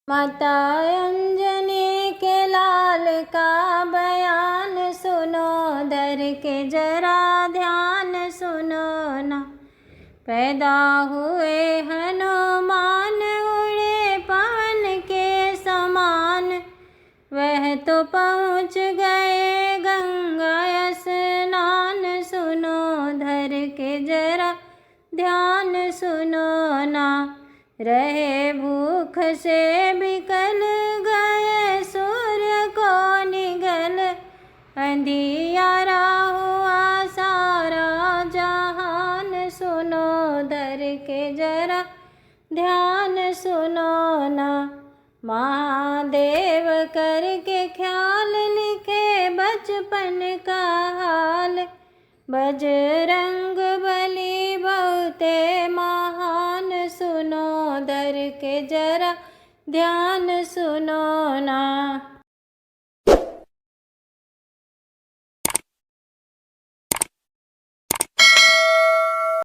माता अंजनी के लाल का बयान सुनो, धर के जरा ध्यान सुनो ना। पैदा हुए हनुमान उड़े पवन के समान, वह तो पहुँच गए गंगा स्नान। सुनो धर के जरा ध्यान सुनो ना। रहे भूख से बिकल गए सूर्य को निगल, अंधियारा हुआ सारा जहान। सुनो धर के जरा ध्यान सुनो ना। महादेव करके ख्याल लिखे बचपन का हाल, बजरंग बली बहुते महान। सुनो धर के जरा ध्यान सुनो ना।